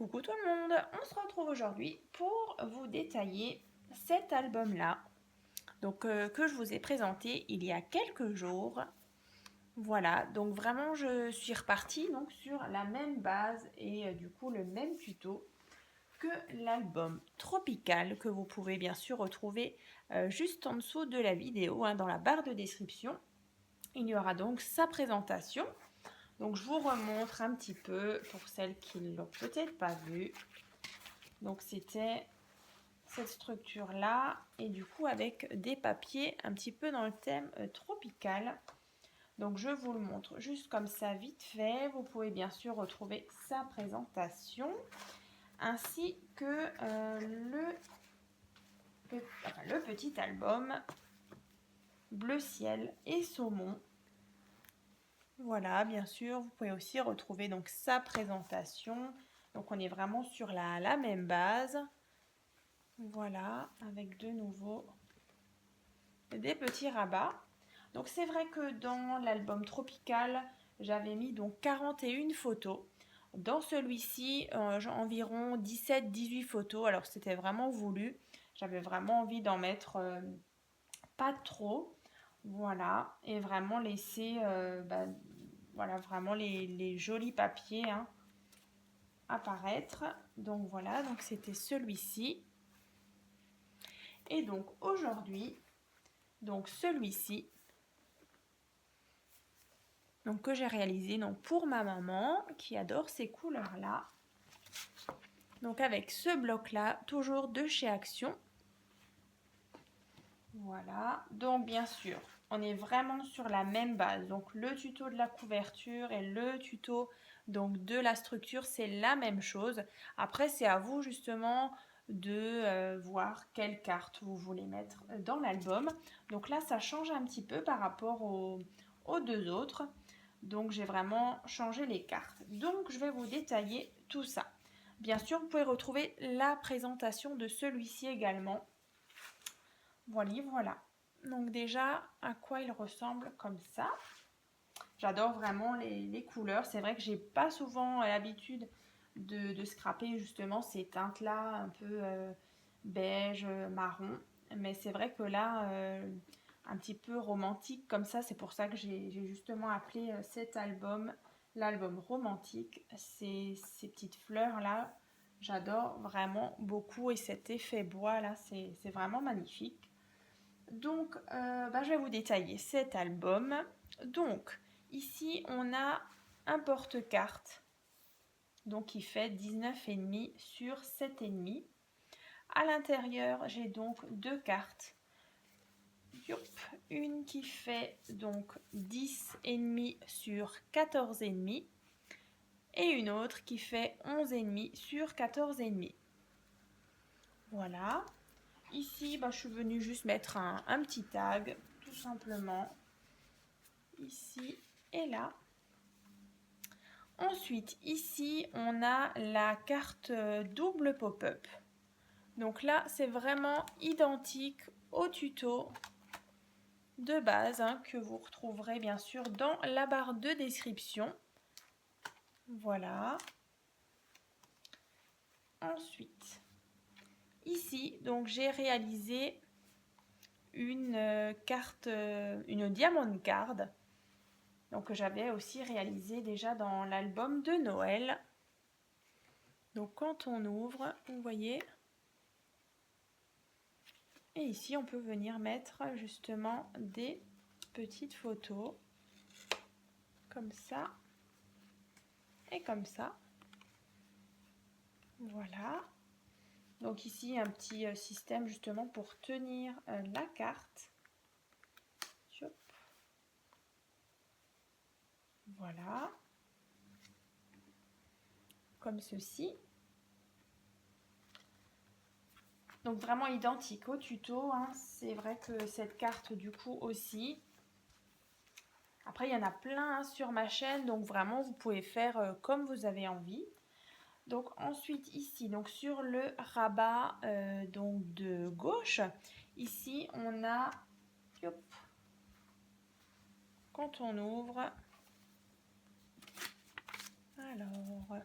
Coucou tout le monde, on se retrouve aujourd'hui pour vous détailler cet album-là, que je vous ai présenté il y a quelques jours. Voilà, donc vraiment je suis repartie sur la même base et du coup le même tuto que l'album Tropical que vous pouvez bien sûr retrouver juste en dessous de la vidéo, dans la barre de description. Il y aura donc sa présentation. Donc je vous remontre un petit peu pour celles qui ne l'ont peut-être pas vu. Donc c'était cette structure là et du coup avec des papiers un petit peu dans le thème tropical. Donc je vous le montre juste comme ça vite fait. Vous pouvez bien sûr retrouver sa présentation ainsi que le petit album Bleu ciel et saumon. Voilà, bien sûr, vous pouvez aussi retrouver donc sa présentation. Donc on est vraiment sur la même base. Voilà, avec de nouveau des petits rabats. Donc c'est vrai que dans l'album Tropical, j'avais mis donc 41 photos. Dans celui-ci, environ 17-18 photos. Alors c'était vraiment voulu. J'avais vraiment envie d'en mettre pas trop. Voilà. Et vraiment laisser voilà, vraiment les jolis papiers apparaître. Donc voilà, donc c'était celui-ci. Et donc aujourd'hui, donc celui-ci, donc que j'ai réalisé pour ma maman qui adore ces couleurs là, donc avec ce bloc là toujours de chez Action. Voilà, donc bien sûr on est vraiment sur la même base, donc le tuto de la couverture et le tuto donc de la structure, c'est la même chose. Après c'est à vous justement de voir quelle carte vous voulez mettre dans l'album. Donc là ça change un petit peu par rapport aux deux autres. Donc j'ai vraiment changé les cartes. Donc je vais vous détailler tout ça. Bien sûr, vous pouvez retrouver la présentation de celui-ci également. Voilà. Donc déjà, à quoi il ressemble comme ça. J'adore vraiment les couleurs. C'est vrai que j'ai pas souvent l'habitude de scraper justement ces teintes-là un peu beige, marron. Mais c'est vrai que là, un petit peu romantique comme ça, c'est pour ça que j'ai justement appelé cet album l'album romantique. Ces petites fleurs-là, j'adore vraiment beaucoup et cet effet bois là, c'est vraiment magnifique. Donc, je vais vous détailler cet album. Donc, ici, on a un porte-carte donc qui fait 19,5 sur 7,5. À l'intérieur, j'ai donc deux cartes. Une qui fait donc 10,5 sur 14,5 et une autre qui fait 11,5 sur 14,5. Voilà. Ici, je suis venue juste mettre un petit tag, tout simplement. Ici et là. Ensuite, ici, on a la carte double pop-up. Donc là, c'est vraiment identique au tuto de base que vous retrouverez bien sûr dans la barre de description. Voilà. Ensuite, ici, donc j'ai réalisé une carte, une diamond card. Donc que j'avais aussi réalisé déjà dans l'album de Noël. Donc quand on ouvre, vous voyez, et ici on peut venir mettre justement des petites photos comme ça et comme ça. Voilà. Donc ici un petit système justement pour tenir la carte. Voilà. Comme ceci. Donc vraiment identique au tuto. C'est vrai que cette carte du coup aussi. Après, il y en a plein sur ma chaîne, donc vraiment, vous pouvez faire comme vous avez envie. Donc ensuite, ici, donc sur le rabat donc de gauche, ici, on a, quand on ouvre, alors,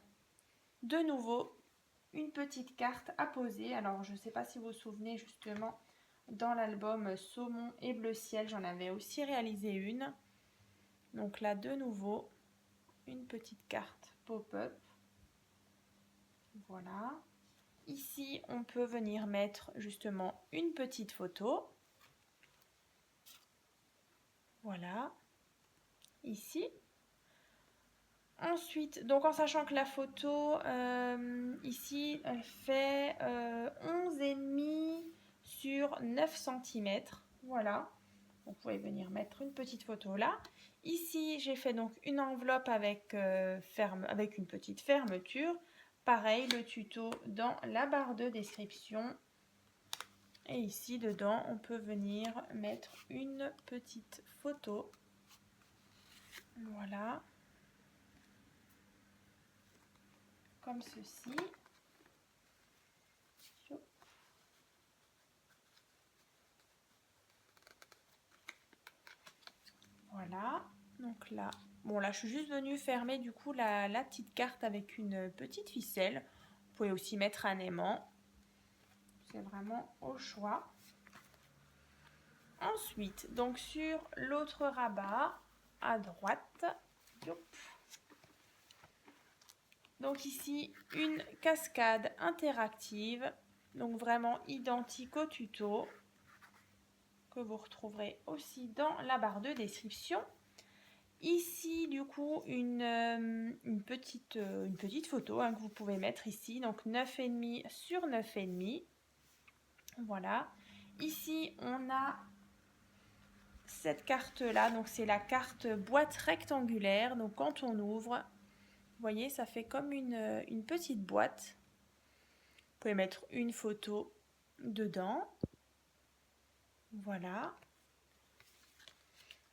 de nouveau, une petite carte à poser. Alors je ne sais pas si vous vous souvenez justement dans l'album Saumon et Bleu Ciel, j'en avais aussi réalisé une. Donc là de nouveau, une petite carte pop-up. Voilà. Ici, on peut venir mettre justement une petite photo. Voilà. Ici. Ensuite, donc en sachant que la photo, ici, elle fait 11,5 sur 9 cm. Voilà. Vous pouvez venir mettre une petite photo là. Ici, j'ai fait donc une enveloppe avec, avec une petite fermeture. Pareil, le tuto dans la barre de description. Et ici, dedans, on peut venir mettre une petite photo. Voilà. Comme ceci. Voilà. Donc là, bon là, je suis juste venue fermer du coup la petite carte avec une petite ficelle. Vous pouvez aussi mettre un aimant. C'est vraiment au choix. Ensuite, donc sur l'autre rabat, à droite, donc ici, une cascade interactive, donc vraiment identique au tuto, que vous retrouverez aussi dans la barre de description. Ici, du coup, une petite photo que vous pouvez mettre ici, donc 9,5 sur 9,5. Voilà. Ici, on a cette carte-là, donc c'est la carte boîte rectangulaire. Donc quand on ouvre, vous voyez, ça fait comme une petite boîte. Vous pouvez mettre une photo dedans. Voilà.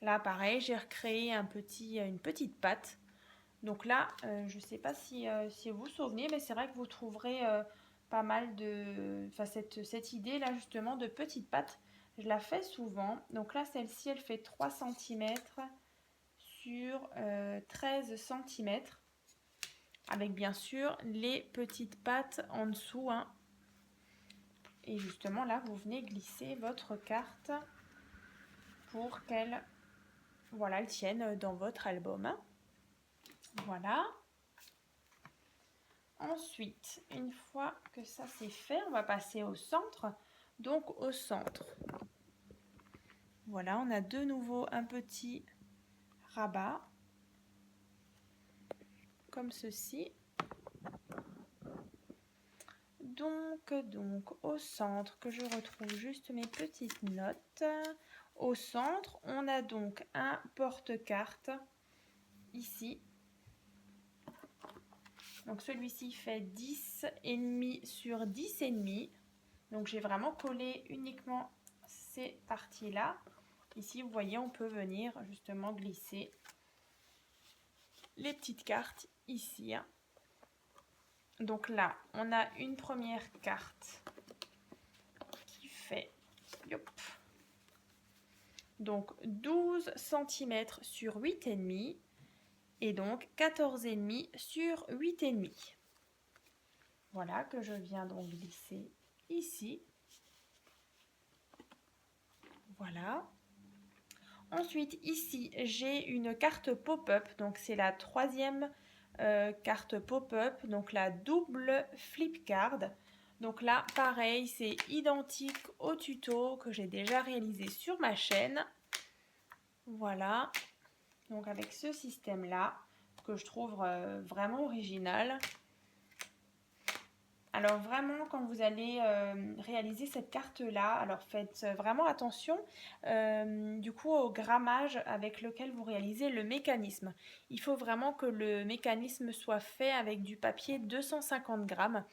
Là, pareil, j'ai recréé une petite patte. Donc là, je ne sais pas si vous vous souvenez, mais c'est vrai que vous trouverez pas mal de... Enfin, cette idée-là, justement, de petite patte, je la fais souvent. Donc là, celle-ci, elle fait 3 cm sur 13 cm. Avec, bien sûr, les petites pattes en dessous. Hein. Et justement, là, vous venez glisser votre carte pour qu'elle elle tienne dans votre album. Voilà. Ensuite, une fois que ça c'est fait, on va passer au centre. Donc au centre, voilà, on a de nouveau un petit rabat, comme ceci. Donc au centre, que je retrouve juste mes petites notes. Au centre, on a donc un porte-carte, ici. Donc celui-ci fait 10,5 sur 10,5. Donc j'ai vraiment collé uniquement ces parties-là. Ici, vous voyez, on peut venir justement glisser les petites cartes ici. Donc là, on a une première carte qui fait donc 12 cm sur 8,5 et donc 14,5 sur 8,5. Voilà que je viens donc glisser ici. Voilà. Ensuite, ici, j'ai une carte pop-up. Donc, c'est la troisième carte pop-up. Donc, la double flip card. Donc là, pareil, c'est identique au tuto que j'ai déjà réalisé sur ma chaîne. Voilà. Donc, avec ce système-là, que je trouve vraiment original. Alors vraiment, quand vous allez réaliser cette carte-là, alors faites vraiment attention du coup au grammage avec lequel vous réalisez le mécanisme. Il faut vraiment que le mécanisme soit fait avec du papier 250 grammes.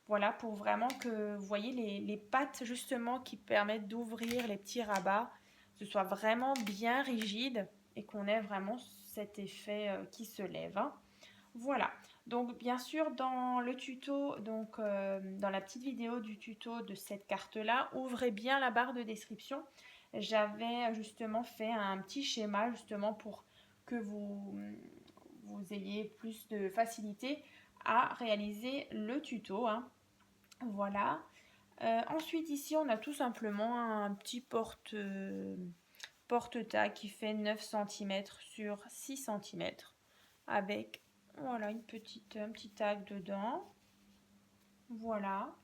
Voilà, pour vraiment que vous voyez les pattes justement qui permettent d'ouvrir les petits rabats, que ce soit vraiment bien rigide et qu'on ait vraiment cet effet qui se lève. Hein. Voilà, donc bien sûr dans le tuto, donc dans la petite vidéo du tuto de cette carte-là, ouvrez bien la barre de description. J'avais justement fait un petit schéma justement pour que vous ayez plus de facilité à réaliser le tuto. Hein. Voilà. Ensuite, ici, on a tout simplement un petit porte-tas qui fait 9 cm sur 6 cm avec voilà, un petit tag dedans. Voilà.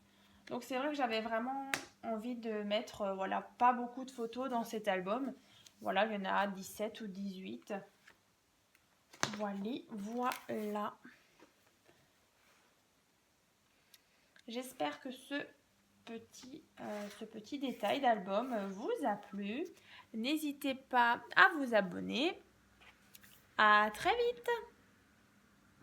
Donc c'est vrai que j'avais vraiment envie de mettre voilà, pas beaucoup de photos dans cet album. Voilà, il y en a 17 ou 18. Voilà. J'espère que ce petit détail d'album vous a plu. N'hésitez pas à vous abonner. À très vite!